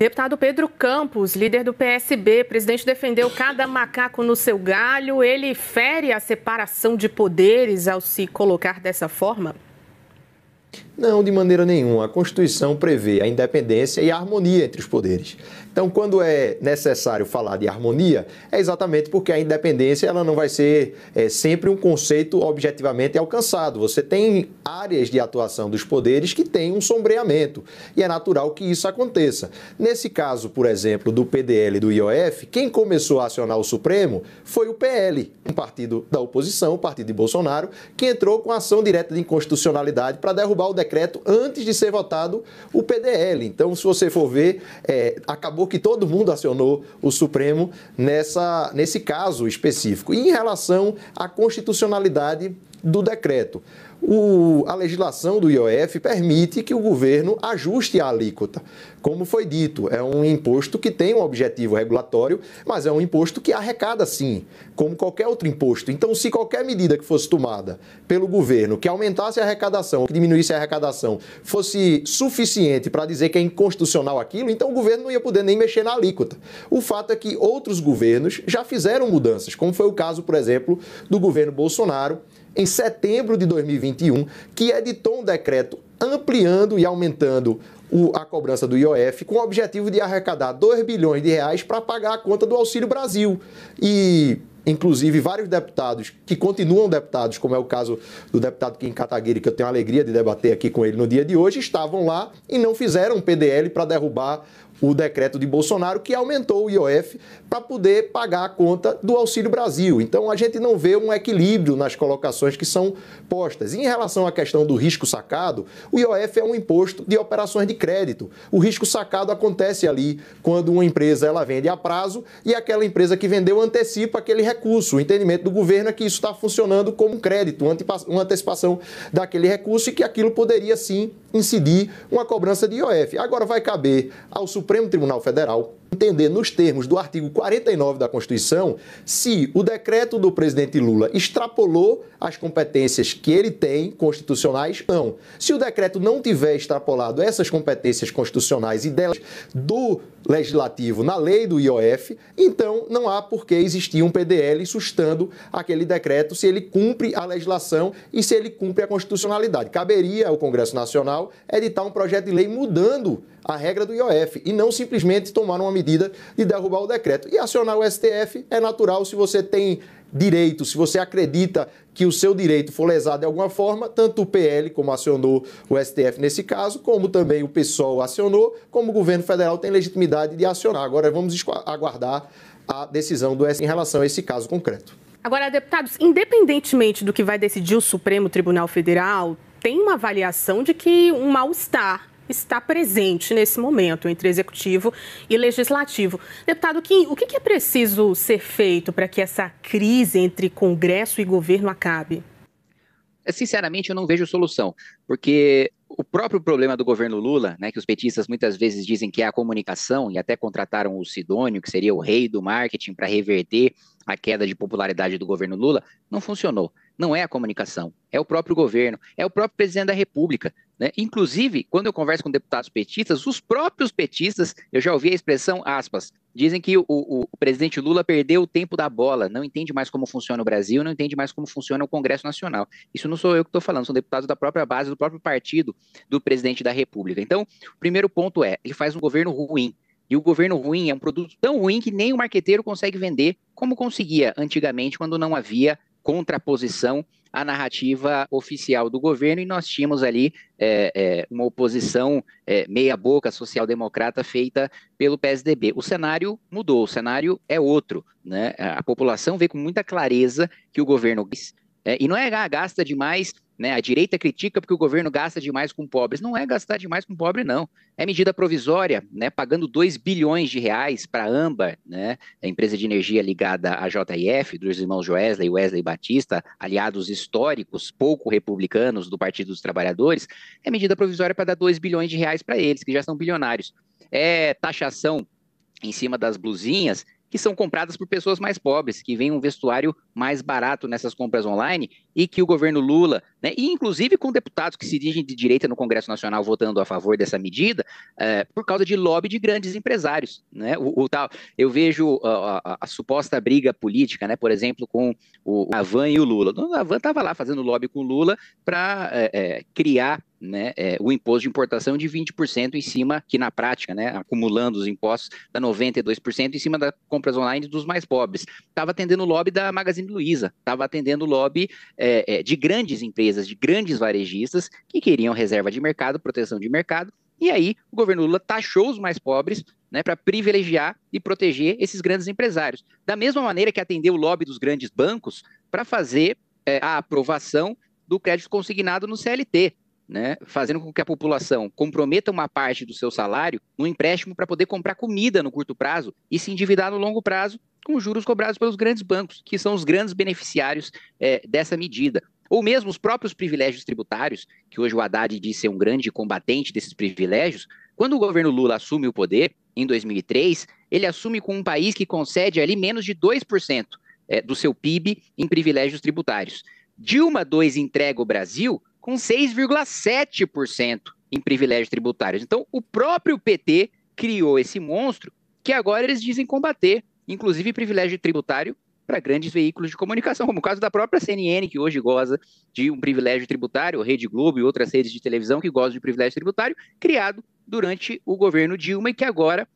Deputado Pedro Campos, líder do PSB, o presidente defendeu cada macaco no seu galho. Ele fere a separação de poderes ao se colocar dessa forma? Não, de maneira nenhuma. A Constituição prevê a independência e a harmonia entre os poderes. Então, quando é necessário falar de harmonia, é exatamente porque a independência ela não vai ser sempre um conceito objetivamente alcançado. Você tem áreas de atuação dos poderes que têm um sombreamento e é natural que isso aconteça. Nesse caso, por exemplo, do PDL e do IOF, quem começou a acionar o Supremo foi o PL, um partido da oposição, o partido de Bolsonaro, que entrou com ação direta de inconstitucionalidade para derrubar o decreto antes de ser votado o PDL. Então, se você for ver, acabou que todo mundo acionou o Supremo nesse caso específico. E em relação à constitucionalidade do decreto, a legislação do IOF permite que o governo ajuste a alíquota. Como foi dito, é um imposto que tem um objetivo regulatório, mas é um imposto que arrecada sim, como qualquer outro imposto. Então, se qualquer medida que fosse tomada pelo governo que aumentasse a arrecadação, que diminuísse a arrecadação, fosse suficiente para dizer que é inconstitucional aquilo, então o governo não ia poder nem mexer na alíquota. O fato é que outros governos já fizeram mudanças, como foi o caso, por exemplo, do governo Bolsonaro, em setembro de 2021, que editou um decreto ampliando e aumentando a cobrança do IOF com o objetivo de arrecadar 2 bilhões de reais para pagar a conta do Auxílio Brasil. E, inclusive, vários deputados que continuam deputados, como é o caso do deputado Kim Kataguiri, que eu tenho a alegria de debater aqui com ele no dia de hoje, estavam lá e não fizeram um PDL para derrubar o decreto de Bolsonaro que aumentou o IOF para poder pagar a conta do Auxílio Brasil. Então, a gente não vê um equilíbrio nas colocações que são postas. E em relação à questão do risco sacado, o IOF é um imposto de operações de crédito. O risco sacado acontece ali quando uma empresa ela vende a prazo e aquela empresa que vendeu antecipa aquele recurso. O entendimento do governo é que isso está funcionando como um crédito, uma antecipação daquele recurso e que aquilo poderia sim incidir uma cobrança de IOF. Agora vai caber ao Supremo Tribunal Federal entender nos termos do artigo 49 da Constituição se o decreto do presidente Lula extrapolou as competências que ele tem constitucionais, não. Se o decreto não tiver extrapolado essas competências constitucionais e delas do legislativo na lei do IOF, então não há por que existir um PDL sustando aquele decreto se ele cumpre a legislação e se ele cumpre a constitucionalidade. Caberia ao Congresso Nacional editar um projeto de lei mudando a regra do IOF e não simplesmente tomar uma medida de derrubar o decreto. E acionar o STF é natural se você tem direito, se você acredita que o seu direito for lesado de alguma forma, tanto o PL, como acionou o STF nesse caso, como também o PSOL acionou, como o governo federal tem legitimidade de acionar. Agora vamos aguardar a decisão do STF em relação a esse caso concreto. Agora, deputados, independentemente do que vai decidir o Supremo Tribunal Federal, tem uma avaliação de que um mal-estar está presente nesse momento entre executivo e legislativo. Deputado Kim, o que é preciso ser feito para que essa crise entre Congresso e governo acabe? Sinceramente, eu não vejo solução, porque o próprio problema do governo Lula, né, que os petistas muitas vezes dizem que é a comunicação, e até contrataram o Sidônio, que seria o rei do marketing, para reverter a queda de popularidade do governo Lula, não funcionou. Não é a comunicação, é o próprio governo, é o próprio presidente da República, né? Inclusive, quando eu converso com deputados petistas, os próprios petistas, eu já ouvi a expressão, aspas, dizem que o presidente Lula perdeu o tempo da bola, não entende mais como funciona o Brasil, não entende mais como funciona o Congresso Nacional. Isso não sou eu que estou falando, são deputados da própria base, do próprio partido do presidente da República. Então, o primeiro ponto é, ele faz um governo ruim. E o governo ruim é um produto tão ruim que nem o marqueteiro consegue vender, como conseguia antigamente, quando não havia contraposição à narrativa oficial do governo, e nós tínhamos ali uma oposição meia-boca social-democrata feita pelo PSDB. O cenário mudou, o cenário é outro, né? A população vê com muita clareza que o governo... e não é gasta demais, né? A direita critica porque o governo gasta demais com pobres. Não é gastar demais com pobre, não. É medida provisória, né? Pagando 2 bilhões de reais para a Âmbar, né? A empresa de energia ligada à JF, dos irmãos Joesley e Wesley Batista, aliados históricos, pouco republicanos do Partido dos Trabalhadores. É medida provisória para dar 2 bilhões de reais para eles, que já são bilionários. É taxação em cima das blusinhas que são compradas por pessoas mais pobres, que vem um vestuário mais barato nessas compras online, e que o governo Lula, né, e inclusive com deputados que se dirigem de direita no Congresso Nacional votando a favor dessa medida, por causa de lobby de grandes empresários, né? Eu vejo a suposta briga política, né, por exemplo, com o Avan e o Lula. O Avan estava lá fazendo lobby com o Lula para criar, né, o imposto de importação de 20% em cima, que na prática, né, acumulando os impostos, dá 92% em cima das compras online dos mais pobres. Estava atendendo o lobby da Magazine Luiza, estava atendendo o lobby de grandes empresas, de grandes varejistas que queriam reserva de mercado, proteção de mercado, e aí o governo Lula taxou os mais pobres, né, para privilegiar e proteger esses grandes empresários. Da mesma maneira que atendeu o lobby dos grandes bancos para fazer a aprovação do crédito consignado no CLT, né, fazendo com que a população comprometa uma parte do seu salário no empréstimo para poder comprar comida no curto prazo e se endividar no longo prazo com juros cobrados pelos grandes bancos, que são os grandes beneficiários dessa medida. Ou mesmo os próprios privilégios tributários, que hoje o Haddad diz ser um grande combatente desses privilégios. Quando o governo Lula assume o poder, em 2003, ele assume com um país que concede ali menos de 2% do seu PIB em privilégios tributários. Dilma II entrega o Brasil com 6,7% em privilégios tributários. Então, o próprio PT criou esse monstro que agora eles dizem combater, inclusive privilégio tributário para grandes veículos de comunicação, como o caso da própria CNN, que hoje goza de um privilégio tributário, a Rede Globo e outras redes de televisão que gozam de privilégio tributário, criado durante o governo Dilma e que agora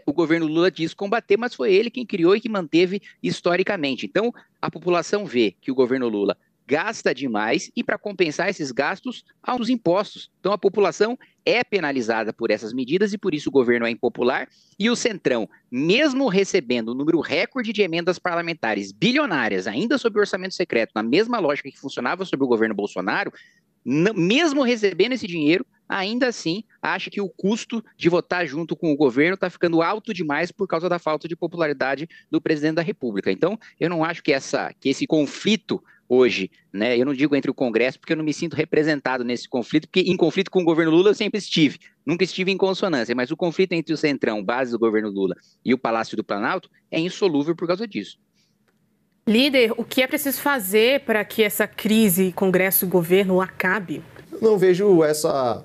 o governo Lula diz combater, mas foi ele quem criou e que manteve historicamente. Então, a população vê que o governo Lula gasta demais e, para compensar esses gastos, há os impostos. Então, a população é penalizada por essas medidas e, por isso, o governo é impopular. E o Centrão, mesmo recebendo um número recorde de emendas parlamentares bilionárias, ainda sob o orçamento secreto, na mesma lógica que funcionava sob o governo Bolsonaro, mesmo recebendo esse dinheiro, ainda assim acha que o custo de votar junto com o governo está ficando alto demais por causa da falta de popularidade do presidente da República. Então, eu não acho que esse conflito hoje, né, eu não digo entre o Congresso, porque eu não me sinto representado nesse conflito, porque em conflito com o governo Lula eu sempre estive, nunca estive em consonância, mas o conflito entre o Centrão, base do governo Lula, e o Palácio do Planalto é insolúvel por causa disso. Líder, o que é preciso fazer para que essa crise Congresso e governo acabe? Não vejo essa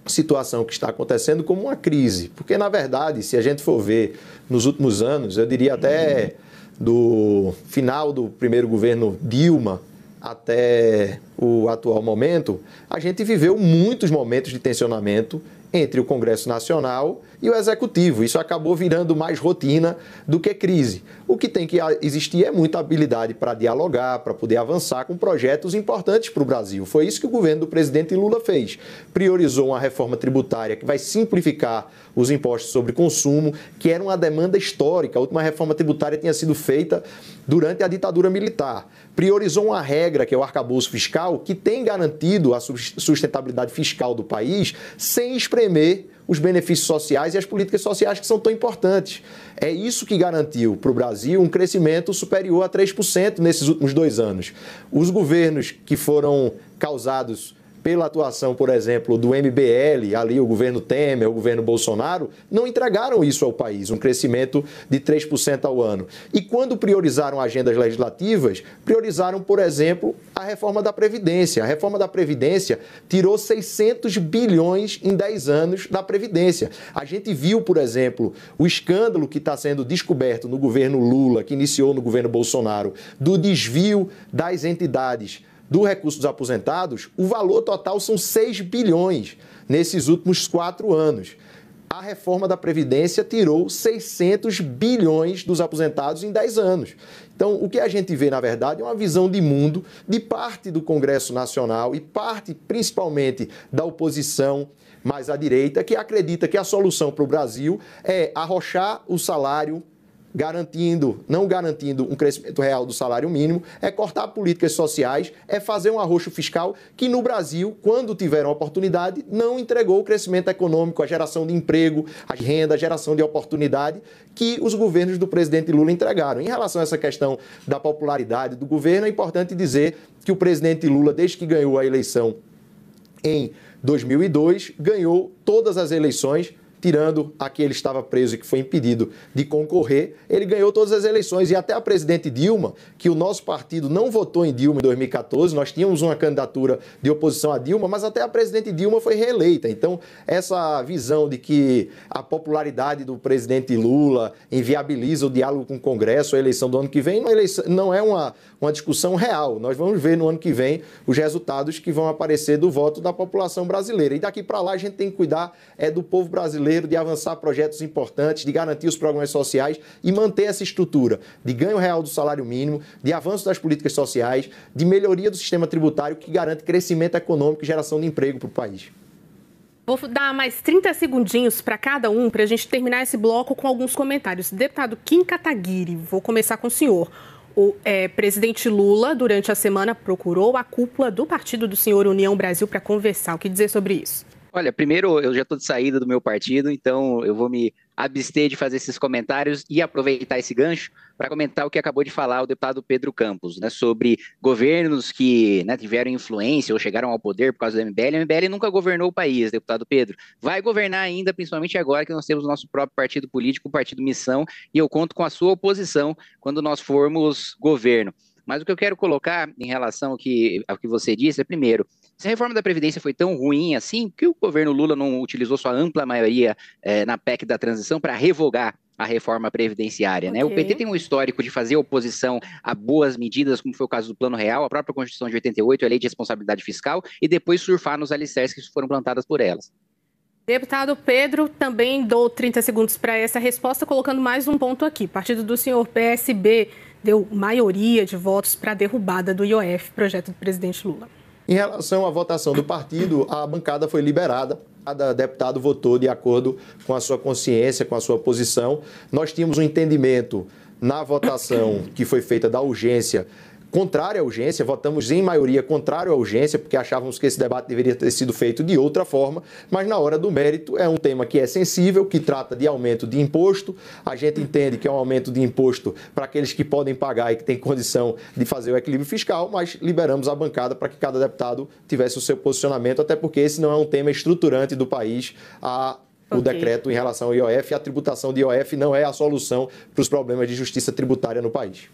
situação que está acontecendo como uma crise, porque, na verdade, se a gente for ver nos últimos anos, eu diria até do final do primeiro governo Dilma até o atual momento, a gente viveu muitos momentos de tensionamento entre o Congresso Nacional e o Executivo. Isso acabou virando mais rotina do que crise. O que tem que existir é muita habilidade para dialogar, para poder avançar com projetos importantes para o Brasil. Foi isso que o governo do presidente Lula fez. Priorizou uma reforma tributária que vai simplificar os impostos sobre consumo, que era uma demanda histórica. A última reforma tributária tinha sido feita durante a ditadura militar. Priorizou uma regra, que é o arcabouço fiscal, que tem garantido a sustentabilidade fiscal do país sem espremer os benefícios sociais e as políticas sociais que são tão importantes. É isso que garantiu para o Brasil um crescimento superior a 3% nesses últimos 2 anos. Os governos que foram causados pela atuação, por exemplo, do MBL, ali o governo Temer, o governo Bolsonaro, não entregaram isso ao país, um crescimento de 3% ao ano. E quando priorizaram agendas legislativas, priorizaram, por exemplo, a reforma da Previdência. A reforma da Previdência tirou 600 bilhões em 10 anos da Previdência. A gente viu, por exemplo, o escândalo que está sendo descoberto no governo Lula, que iniciou no governo Bolsonaro, do desvio das entidades do recurso dos aposentados. O valor total são 6 bilhões nesses últimos 4 anos. A reforma da Previdência tirou 600 bilhões dos aposentados em 10 anos. Então, o que a gente vê, na verdade, é uma visão de mundo de parte do Congresso Nacional e parte, principalmente, da oposição mais à direita, que acredita que a solução para o Brasil é arrochar o salário, não garantindo um crescimento real do salário mínimo, é cortar políticas sociais, é fazer um arroxo fiscal que no Brasil, quando tiveram oportunidade, não entregou o crescimento econômico, a geração de emprego, a renda, a geração de oportunidade que os governos do presidente Lula entregaram. Em relação a essa questão da popularidade do governo, é importante dizer que o presidente Lula, desde que ganhou a eleição em 2002, ganhou todas as eleições tirando a que ele estava preso e que foi impedido de concorrer, ele ganhou todas as eleições. E até a presidente Dilma, que o nosso partido não votou em Dilma em 2014, nós tínhamos uma candidatura de oposição a Dilma, mas até a presidente Dilma foi reeleita. Então, essa visão de que a popularidade do presidente Lula inviabiliza o diálogo com o Congresso, a eleição do ano que vem, não é uma discussão real. Nós vamos ver no ano que vem os resultados que vão aparecer do voto da população brasileira. E daqui para lá a gente tem que cuidar do povo brasileiro, de avançar projetos importantes, de garantir os programas sociais e manter essa estrutura de ganho real do salário mínimo, de avanço das políticas sociais, de melhoria do sistema tributário que garante crescimento econômico e geração de emprego para o país. Vou dar mais 30 segundinhos para cada um, para a gente terminar esse bloco com alguns comentários. Deputado Kim Kataguiri, vou começar com o senhor. O presidente Lula, durante a semana, procurou a cúpula do partido do senhor União Brasil para conversar. O que dizer sobre isso? Olha, primeiro, eu já estou de saída do meu partido, então eu vou me abster de fazer esses comentários e aproveitar esse gancho para comentar o que acabou de falar o deputado Pedro Campos, né, sobre governos que, né, tiveram influência ou chegaram ao poder por causa do MBL. O MBL nunca governou o país, deputado Pedro. Vai governar ainda, principalmente agora que nós temos o nosso próprio partido político, o Partido Missão, e eu conto com a sua oposição quando nós formos governo. Mas o que eu quero colocar em relação ao que você disse é, primeiro, se a reforma da Previdência foi tão ruim assim, por que o governo Lula não utilizou sua ampla maioria na PEC da transição para revogar a reforma previdenciária, né? O PT tem um histórico de fazer oposição a boas medidas, como foi o caso do Plano Real, a própria Constituição de 88, a Lei de Responsabilidade Fiscal, e depois surfar nos alicerces que foram plantadas por elas. Deputado Pedro, também dou 30 segundos para essa resposta, colocando mais um ponto aqui. O partido do senhor PSB deu maioria de votos para a derrubada do IOF, projeto do presidente Lula. Em relação à votação do partido, a bancada foi liberada. Cada deputado votou de acordo com a sua consciência, com a sua posição. Nós tínhamos um entendimento na votação que foi feita da urgência, contrária à urgência, votamos em maioria contrário à urgência, porque achávamos que esse debate deveria ter sido feito de outra forma, mas na hora do mérito é um tema que é sensível, que trata de aumento de imposto. A gente entende que é um aumento de imposto para aqueles que podem pagar e que têm condição de fazer o equilíbrio fiscal, mas liberamos a bancada para que cada deputado tivesse o seu posicionamento, até porque esse não é um tema estruturante do país. O decreto em relação ao IOF, a tributação de IOF não é a solução para os problemas de justiça tributária no país.